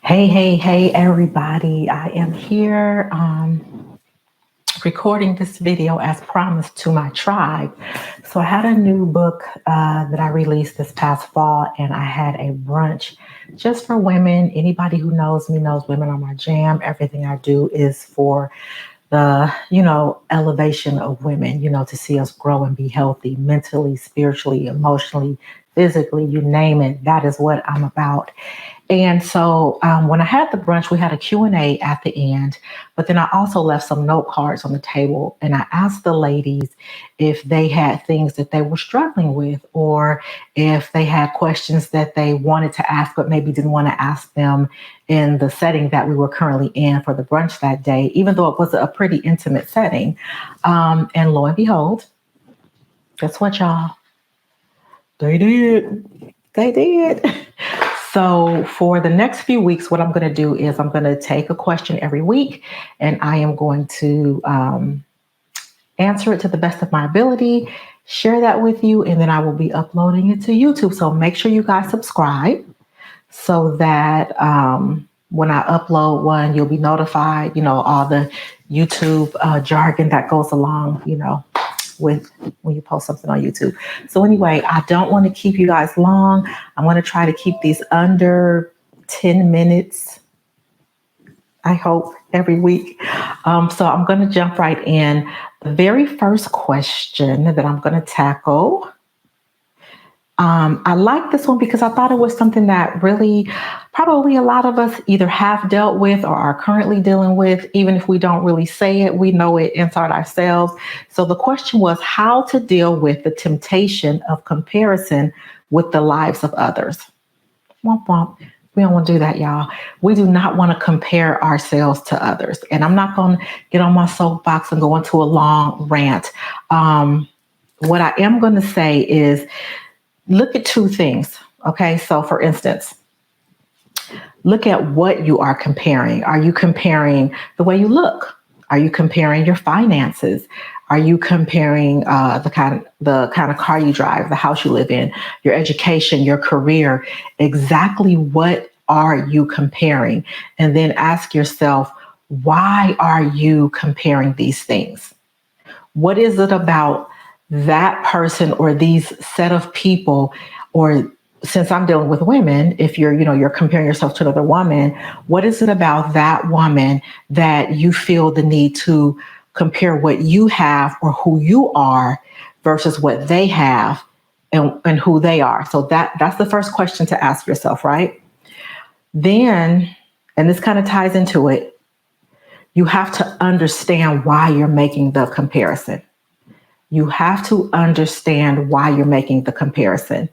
Hey, everybody. I am here recording this video as promised to my tribe. So I had a new book that I released this past fall, and I had a brunch just for women. Anybody who knows me knows women are my jam. Everything I do is for the, elevation of women, to see us grow and be healthy mentally, spiritually, emotionally, physically, you name it. That is what I'm about. And so when I had the brunch, we had a Q&A at the end, but then I also left some note cards on the table. And I asked the ladies if they had things that they were struggling with, or if they had questions that they wanted to ask, but maybe didn't want to ask them in the setting that we were currently in for the brunch that day, even though it was a pretty intimate setting. And lo and behold, guess what, y'all? They did. So for the next few weeks, what I'm going to do is I'm going to take a question every week, and I am going to answer it to the best of my ability, share that with you, and then I will be uploading it to YouTube. So make sure you guys subscribe so that when I upload one, you'll be notified, all the YouTube jargon that goes along, with when you post something on YouTube. So anyway, I don't want to keep you guys long. I'm going to try to keep these under 10 minutes, I hope, every week. So I'm going to jump right in. The very first question that I'm going to tackle, I like this one because I thought it was something that really probably a lot of us either have dealt with or are currently dealing with. Even if we don't really say it, we know it inside ourselves. So the question was how to deal with the temptation of comparison with the lives of others. Womp womp. We don't want to do that, y'all. We do not want to compare ourselves to others. And I'm not going to get on my soapbox and go into a long rant. What I am going to say is, look at two things. Okay. So for instance, look at what you are comparing. Are you comparing the way you look? Are you comparing your finances? Are you comparing the kind of car you drive, the house you live in, your education, your career? Exactly what are you comparing? And then ask yourself, why are you comparing these things? What is it about that person or these set of people? Or since I'm dealing with women, if you're comparing yourself to another woman, what is it about that woman that you feel the need to compare what you have or who you are versus what they have and who they are? So that's the first question to ask yourself, right? Then, and this kind of ties into it, you have to understand why you're making the comparison. You have to understand why you're making the comparison.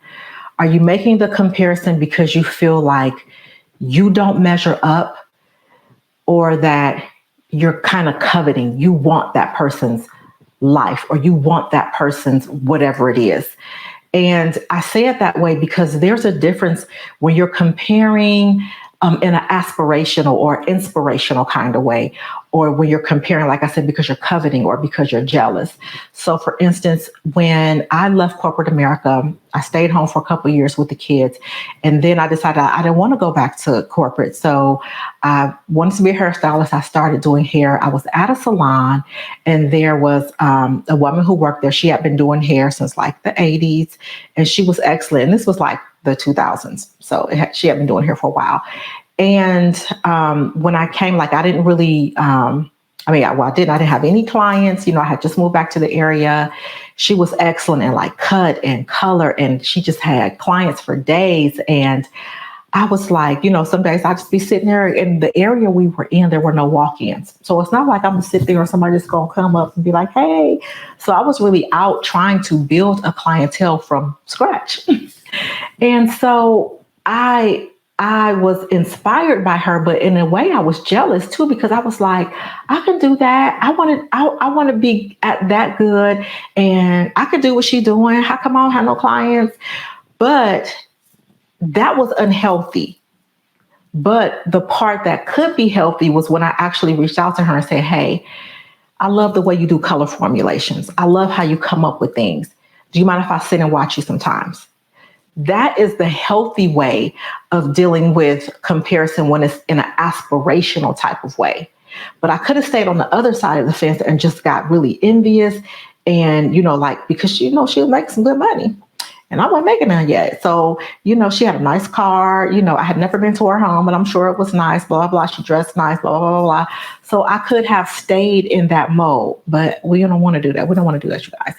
Are you making the comparison because you feel like you don't measure up, or that you're kind of coveting, you want that person's life or you want that person's whatever it is? And I say it that way because there's a difference when you're comparing in an aspirational or inspirational kind of way, or when you're comparing, like I said, because you're coveting or because you're jealous. So for instance, when I left corporate America, I stayed home for a couple of years with the kids. And then I decided I didn't want to go back to corporate. So I wanted to be a hairstylist. I started doing hair. I was at a salon, and there was a woman who worked there. She had been doing hair since like the 80s, and she was excellent. And this was like the 2000s. So she had been doing hair for a while. And when I came, I didn't really, I didn't have any clients. I had just moved back to the area. She was excellent in cut and color, and she just had clients for days. And I was like, some days I'd just be sitting there. In the area we were in, there were no walk-ins. So it's not like I'm going to sit there or somebody just going to come up and be like, hey. So I was really out trying to build a clientele from scratch. And so I was inspired by her, but in a way I was jealous too, because I was like, I can do that. I want to be at that good, and I could do what she's doing. How come I don't have no clients? But that was unhealthy. But the part that could be healthy was when I actually reached out to her and said, hey, I love the way you do color formulations. I love how you come up with things. Do you mind if I sit and watch you sometimes? That is the healthy way of dealing with comparison when it's in an aspirational type of way. But I could have stayed on the other side of the fence and just got really envious and, like, because, she was making some good money. And I wasn't making none yet. So, she had a nice car. I had never been to her home, but I'm sure it was nice, blah, blah, blah. She dressed nice, blah, blah, blah, blah. So I could have stayed in that mode, but we don't want to do that. We don't want to do that, you guys.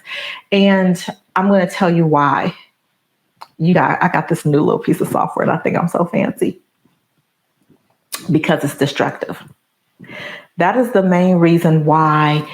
And I'm going to tell you why. I got this new little piece of software and I think I'm so fancy because it's destructive. That is the main reason why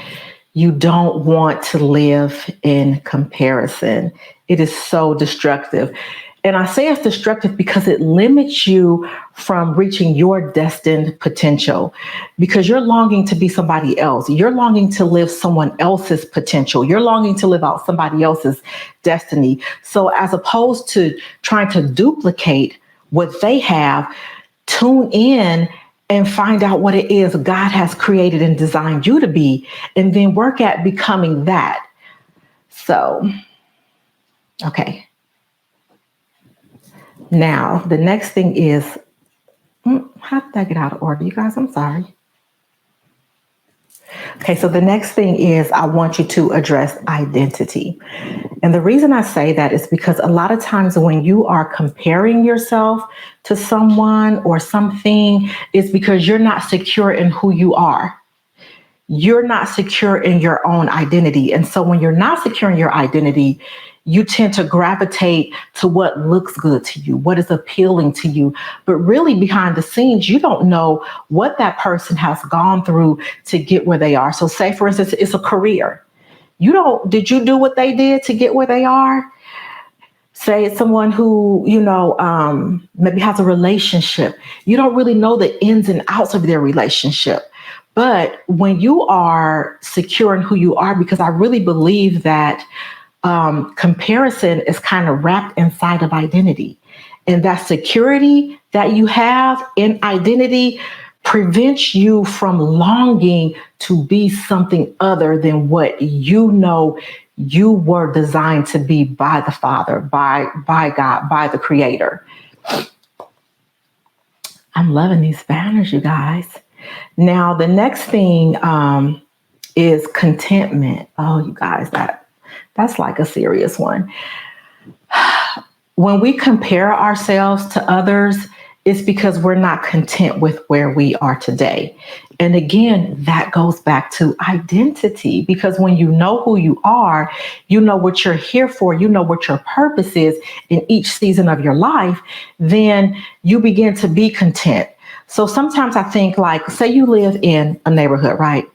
you don't want to live in comparison. It is so destructive. And I say it's destructive because it limits you from reaching your destined potential because you're longing to be somebody else. You're longing to live someone else's potential. You're longing to live out somebody else's destiny. So as opposed to trying to duplicate what they have, tune in and find out what it is God has created and designed you to be, and then work at becoming that. So, okay. Now, the next thing is, how did I get out of order? You guys, I'm sorry. Okay, so the next thing is I want you to address identity. And the reason I say that is because a lot of times when you are comparing yourself to someone or something, it's because you're not secure in who you are. You're not secure in your own identity. And so when you're not secure in your identity, you tend to gravitate to what looks good to you, what is appealing to you. But really behind the scenes, you don't know what that person has gone through to get where they are. So say, for instance, it's a career. Did you do what they did to get where they are? Say it's someone who, maybe has a relationship. You don't really know the ins and outs of their relationship. But when you are secure in who you are, because I really believe that comparison is kind of wrapped inside of identity. And that security that you have in identity prevents you from longing to be something other than what you know you were designed to be by the Father, by God, by the Creator. I'm loving these banners, you guys. Now, the next thing is contentment. Oh, you guys, that's like a serious one. When we compare ourselves to others, it's because we're not content with where we are today. And again, that goes back to identity, because when you know who you are, you know what you're here for, you know what your purpose is in each season of your life, then you begin to be content. So sometimes I think, like, say you live in a neighborhood, right?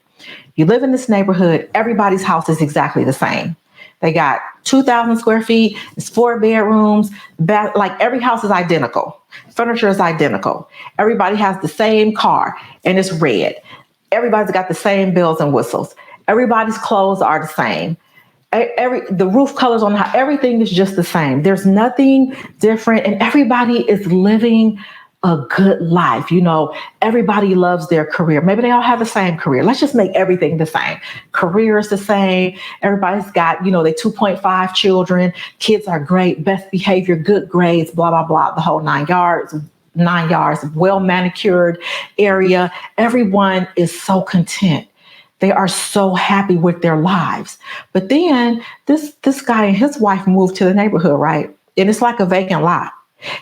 You live in this neighborhood, everybody's house is exactly the same. They got 2,000 square feet, it's 4 bedrooms, like every house is identical. Furniture is identical. Everybody has the same car and it's red. Everybody's got the same bells and whistles. Everybody's clothes are the same. The roof colors on the house, everything is just the same. There's nothing different, and everybody is living a good life. Everybody loves their career. Maybe they all have the same career. Let's just make everything the same. Career is the same. Everybody's got, they 2.5 children. Kids are great, best behavior, good grades, blah, blah, blah, the whole 9 yards, well manicured area. Everyone is so content. They are so happy with their lives. But then this guy and his wife moved to the neighborhood, right? And it's like a vacant lot.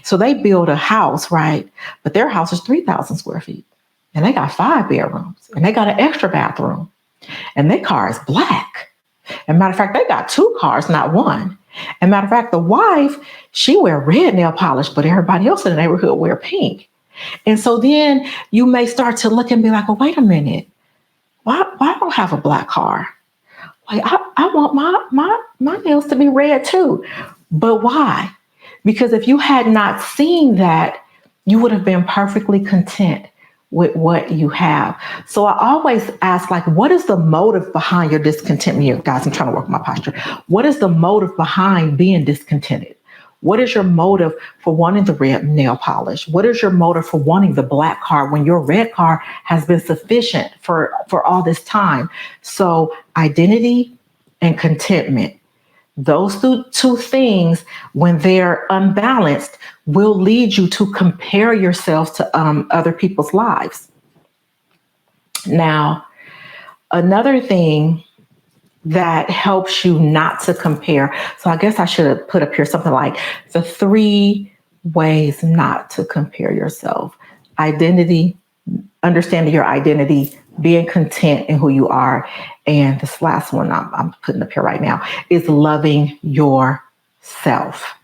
So they build a house, right? But their house is 3,000 square feet and they got 5 bedrooms and they got an extra bathroom and their car is black. And matter of fact, they got 2 cars, not one. And matter of fact, the wife, she wear red nail polish, but everybody else in the neighborhood wear pink. And so then you may start to look and be like, well, wait a minute. Why I don't have a black car? Like, I want my nails to be red too. But why? Because if you had not seen that, you would have been perfectly content with what you have. So I always ask, like, what is the motive behind your discontentment here? Guys, I'm trying to work my posture. What is the motive behind being discontented? What is your motive for wanting the red nail polish? What is your motive for wanting the black car when your red car has been sufficient for all this time? So identity and contentment. Those two things, when they're unbalanced, will lead you to compare yourself to other people's lives. Now, another thing that helps you not to compare. So I guess I should have put up here something like the 3 ways not to compare yourself. Identity, understanding your identity, being content in who you are. And this last one I'm putting up here right now is loving yourself.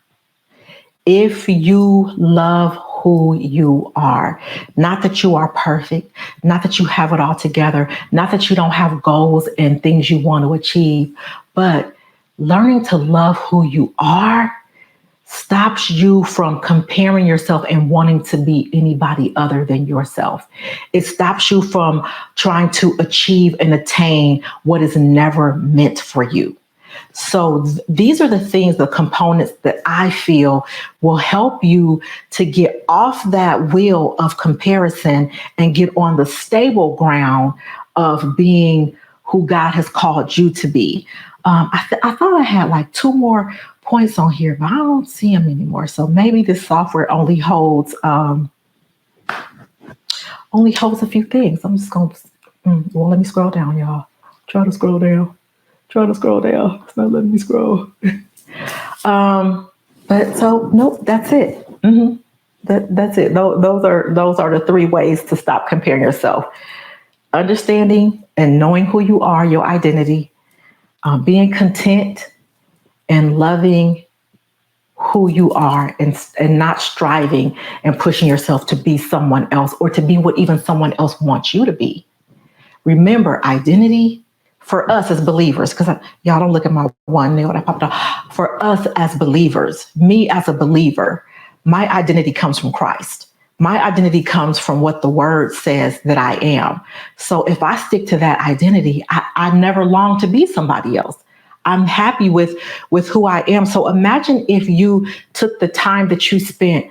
If you love who you are, not that you are perfect, not that you have it all together, not that you don't have goals and things you want to achieve, but learning to love who you are stops you from comparing yourself and wanting to be anybody other than yourself. It stops you from trying to achieve and attain what is never meant for you. So these are the things, the components that I feel will help you to get off that wheel of comparison and get on the stable ground of being who God has called you to be. I thought I had like 2 more points on here, but I don't see them anymore. So maybe this software only holds a few things. I'm just going to, well, let me scroll down, y'all. Try to scroll down. It's not letting me scroll. But so, nope, that's it. That's it. Those are the 3 ways to stop comparing yourself. Understanding and knowing who you are, your identity, being content and loving who you are, and not striving and pushing yourself to be someone else or to be what even someone else wants you to be. Remember, identity for us as believers, because y'all don't look at my one nail that popped off. For us as believers, me as a believer, my identity comes from Christ. My identity comes from what the word says that I am. So if I stick to that identity, I never long to be somebody else. I'm happy with who I am. So imagine if you took the time that you spent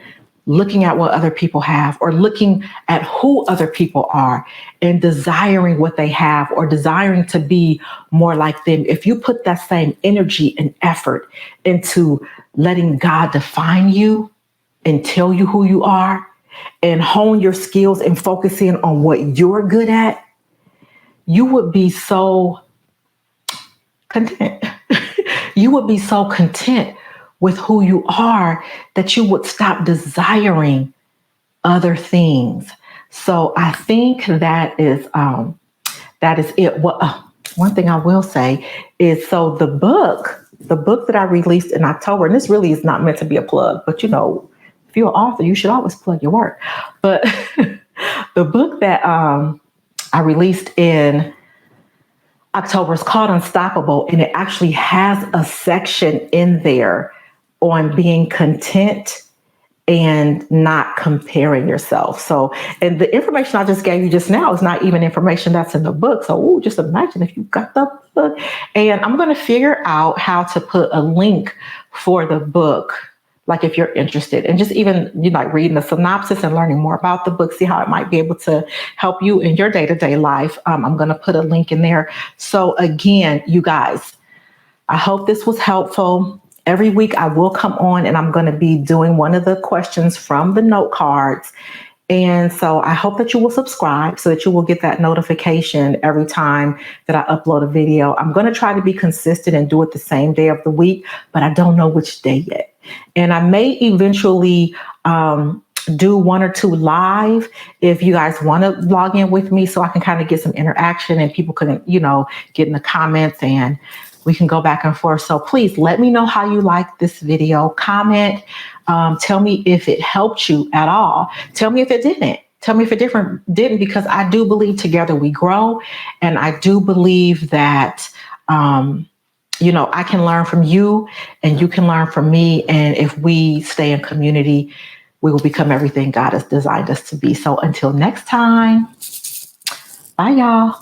looking at what other people have, or looking at who other people are and desiring what they have, or desiring to be more like them. If you put that same energy and effort into letting God define you and tell you who you are, and hone your skills and focus in on what you're good at, you would be so content. You would be so content with who you are that you would stop desiring other things. So I think that is it. One thing I will say is, so the book that I released in October, and this really is not meant to be a plug, but if you're an author, you should always plug your work. But the book that I released in October is called Unstoppable, and it actually has a section in there on being content and not comparing yourself. So, and the information I just gave you just now is not even information that's in the book. So, just imagine if you got the book. And I'm going to figure out how to put a link for the book, like if you're interested, and just even like reading the synopsis and learning more about the book, see how it might be able to help you in your day-to-day life. I'm going to put a link in there. So again, you guys, I hope this was helpful. Every week I will come on and I'm going to be doing one of the questions from the note cards. And so I hope that you will subscribe so that you will get that notification every time that I upload a video. I'm going to try to be consistent and do it the same day of the week, but I don't know which day yet. And I may eventually do 1 or 2 live if you guys want to log in with me, so I can kind of get some interaction and people can, get in the comments and we can go back and forth. So please let me know how you like this video. Comment. Tell me if it helped you at all. Tell me if it didn't. Tell me if it didn't, because I do believe together we grow. And I do believe that, I can learn from you and you can learn from me. And if we stay in community, we will become everything God has designed us to be. So until next time, bye, y'all.